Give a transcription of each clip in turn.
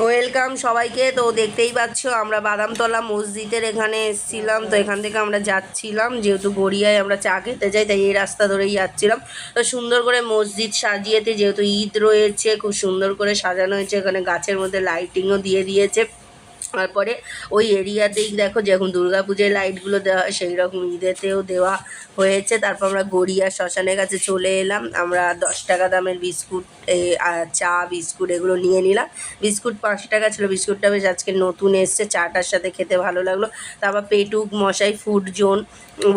Welcome সবাইকে। তো দেখতেই পাচ্ছ আমরা বাদামতলা মসজিদের এখানে এসেছিলাম। তো এখান থেকে আমরা যাচ্ছিলাম, যেহেতু গড়িয়ায় আমরা চা খেতে যাই তাই এই রাস্তা ধরেই যাচ্ছিলাম। তো সুন্দর করে মসজিদ সাজিয়েতে, যেহেতু ঈদ রয়েছে, খুব সুন্দর করে সাজানো হয়েছে। এখানে গাছের মধ্যে লাইটিংও দিয়ে দিয়েছে। তারপরে ওই এরিয়াতেই দেখো যেরকম দুর্গাপূজায় লাইটগুলো দেওয়া হয় সেই রকম ঈদেতেও দেওয়া হয়েছে। তারপর আমরা গড়িয়া শ্মশানের কাছে চলে এলাম। আমরা 10 টাকা দামের বিস্কুট, চা বিস্কুট এগুলো নিয়ে নিলাম। বিস্কুট 5 টাকা ছিল। বিস্কুটটা বেশ আজকে নতুন এসছে, চাটার সাথে খেতে ভালো লাগলো। তারপর পেটুক মশাই ফুড জোন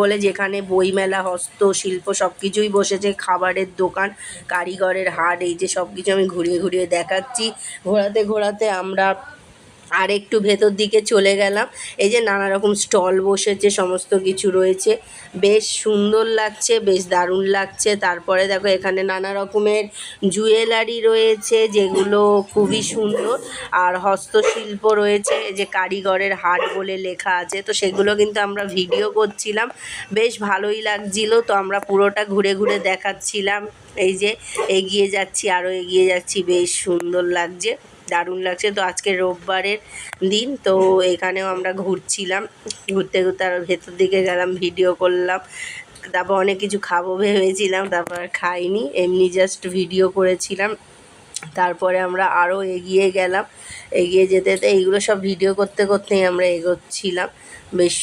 বলে, যেখানে বইমেলা, হস্তশিল্প সব কিছুই বসেছে, খাবারের দোকান, কারিগরের হাট, এই যে সব কিছু আমি ঘুরিয়ে ঘুরিয়ে দেখাচ্ছি। ঘোরাতে ঘোরাতে আমরা আর একটু ভেতর দিকে চলে গেলাম। এই যে নানা রকম স্টল বসেছে, সমস্ত কিছু রয়েছে, বেশ সুন্দর লাগছে, বেশ দারুণ লাগছে। তারপরে দেখো এখানে নানা রকমের জুয়েলারি রয়েছে যেগুলো খুবই সুন্দর, আর হস্তশিল্প রয়েছে, যে কারিগরের হাট বলে লেখা আছে। তো সেগুলো কিন্তু আমরা ভিডিও করছিলাম, বেশ ভালোই লাগছিল। তো আমরা পুরোটা ঘুরে ঘুরে দেখাচ্ছিলাম। এই যে এগিয়ে যাচ্ছি, আরও এগিয়ে যাচ্ছি, বেশ সুন্দর লাগছে, দারুণ লাগছে। তো আজকে রোববারের দিন, তো এখানেও আমরা ঘুরছিলাম। ঘুরতে ঘুরতে আরও ভেতর দিকে গেলাম, ভিডিও করলাম। তারপর অনেক কিছু খাবো ভেবেছিলাম, তারপর খাইনি, এমনি জাস্ট ভিডিও করেছিলাম। তারপরে আমরা আরও এগিয়ে গেলাম। এগিয়ে যেতে যেতে এইগুলো সব ভিডিও করতে করতেই আমরা এগোচ্ছিলাম, বেশ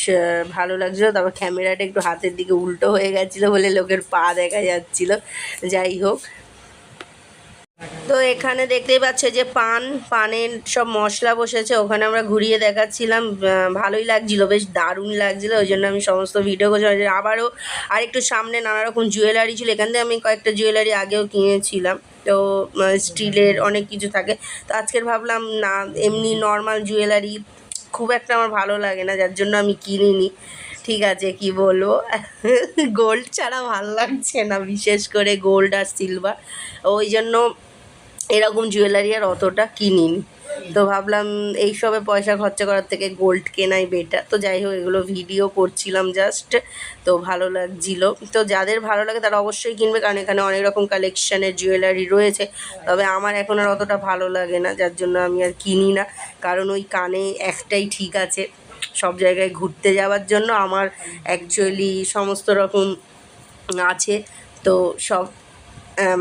ভালো লাগছিলো। তারপর ক্যামেরাটা একটু হাতের দিকে উল্টো হয়ে গেছিলো বলে লোকের পা দেখা যাচ্ছিলো। যাই হোক, তো এখানে দেখতেই পাচ্ছ যে পানের সব মশলা বসেছে, ওখানে আমরা ঘুরিয়ে দেখাচ্ছিলাম। ভালোই লাগছিলো, বেশ দারুণ লাগছিলো, ওই জন্য আমি সমস্ত ভিডিও করছিলাম। আবারও আরেকটু সামনে নানা রকম জুয়েলারি ছিল, এখান থেকে আমি কয়েকটা জুয়েলারি আগেও কিনেছিলাম। তো স্টিলের অনেক কিছু থাকে। তো আজকের ভাবলাম না, এমনি নর্মাল জুয়েলারি খুব একটা আমার ভালো লাগে না, যার জন্য আমি কিনিনি। ঠিক আছে, কি বলবো, গোল্ড ছাড়া ভালো লাগছে না, বিশেষ করে গোল্ড আর সিলভার, ওই জন্য এরকম জুয়েলারি আর অতটা কিনিনি। তো ভাবলাম এইসবে পয়সা খরচা করার থেকে গোল্ড কেনাই বেটার। তো যাই হোক, এগুলো ভিডিও করছিলাম জাস্ট, তো ভালো লাগছিল। তো যাদের ভালো লাগে তারা অবশ্যই কিনবে, কারণ এখানে অনেক রকম কালেকশানের জুয়েলারি রয়েছে। তবে আমার এখন আর অতটা ভালো লাগে না, যার জন্য আমি আর কিনি না। কারণ ওই কানে একটাই ঠিক আছে সব জায়গায় ঘুরতে যাওয়ার জন্য, আমার অ্যাকচুয়ালি সমস্ত রকম আছে, তো সব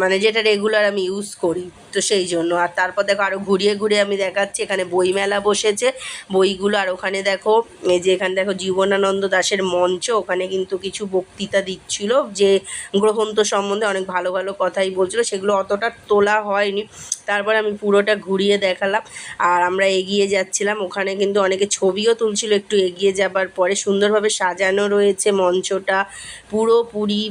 মানে যেটা রেগুলার আমি ইউজ করি, তো সেই জন্য। আর তারপর দেখো আরও ঘুরিয়ে ঘুরিয়ে আমি দেখাচ্ছি, এখানে বইমেলা বসেছে, বইগুলো। আর ওখানে দেখো, এই যে এখানে দেখো জীবনানন্দ দাশের মঞ্চ, ওখানে কিন্তু কিছু বক্তৃতা দিচ্ছিল, যে গ্রন্থ সম্বন্ধে অনেক ভালো ভালো কথাই বলছিল, সেগুলো অতটা তোলা হয়নি। তারপরে আমি পুরোটা ঘুরিয়ে দেখালাম, আর আমরা এগিয়ে যাচ্ছিলাম। ওখানে কিন্তু অনেকে ছবিও তুলছিল একটু এগিয়ে যাবার পরে। সুন্দরভাবে সাজানো রয়েছে মঞ্চটা, পুরোপুরি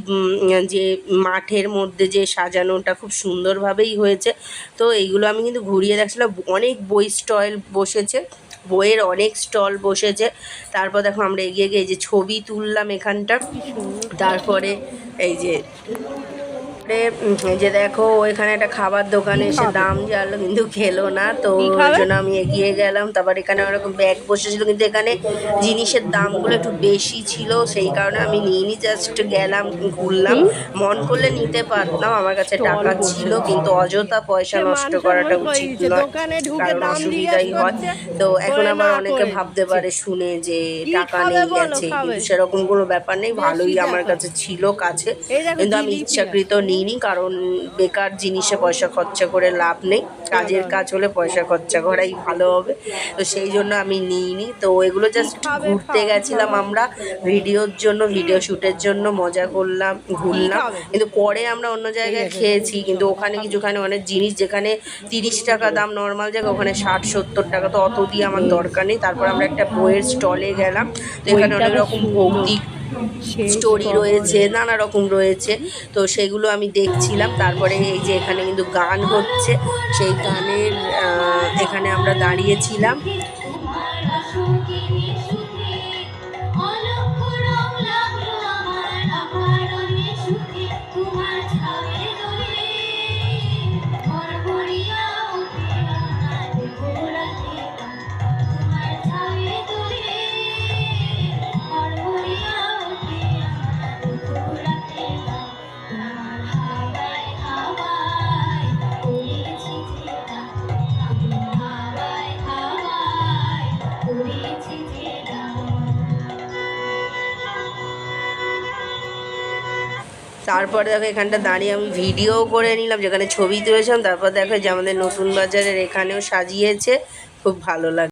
যে মাঠের মধ্যে যে সাজানোটা খুব সুন্দরভাবেই হয়েছে। তো এইগুলো আমি কিন্তু ঘুরিয়ে দেখছিলাম। অনেক বই স্টল বসেছে, বইয়ের অনেক স্টল বসেছে। তারপর দেখো আমরা এগিয়ে গিয়ে এই যে ছবি তুললাম এখানটা। তারপরে এই যে দেখো, এখানে একটা খাবার দোকানে এসে দাম জানলো, কিন্তু খেলো না। তো ওই জন্য আমি এগিয়ে গেলাম। তারপর এখানে ওরকম ব্যাগ বসেছিল, কিন্তু এখানে জিনিসের দামগুলো একটু বেশি ছিল, সেই কারণে আমি নিইনি, জাস্ট গেলাম, ঘুরলাম। মন করলে নিতে পারতাম, আমার কাছে টাকা ছিল, কিন্তু অযথা পয়সা নষ্ট করাটা উচিত নয়, কারণ অসুবিধাই হয়। তো এখন আবার অনেকে ভাবতে পারে শুনে যে টাকা নেই গেছে, কিন্তু সেরকম কোনো ব্যাপার নেই, ভালোই আমার কাছে ছিল কাছে, কিন্তু আমি ইচ্ছাকৃত নিইনি, কারণ বেকার জিনিসে পয়সা খরচা করে লাভ নেই। কাজের কাজ হলে পয়সা খরচা করাই ভালো হবে, তো সেই জন্য আমি নিইনি। তো এগুলো জাস্ট ঘুরতে গেছিলাম আমরা ভিডিওর জন্য, ভিডিও শ্যুটের জন্য, মজা করলাম, ঘুরলাম। কিন্তু পরে আমরা অন্য জায়গায় খেয়েছি, কিন্তু ওখানে কিছুখানে অনেক জিনিস, যেখানে 30 টাকা দাম নর্মাল জায়গা, ওখানে 60-70 টাকা, তো অত দিয়ে আমার দরকার নেই। তারপর আমরা একটা বইয়ের স্টলে গেলাম, তো এখানে অনেক রকম ভৌতিক স্টোরি রয়েছে, নানা রকম রয়েছে, তো সেগুলো আমি দেখছিলাম। তারপরে এই যে এখানে কিন্তু গান হচ্ছে, সেই গানের এখানে আমরা দাঁড়িয়েছিলাম। তারপরে দেখো এখানটা দাঁড়িয়ে আমি ভিডিও করে নিলাম, যেখানে ছবি তুলেছিলাম। তারপর দেখো যে আমাদের নতুন বাজারের এখানেও সাজিয়েছে, খুব ভালো লাগে।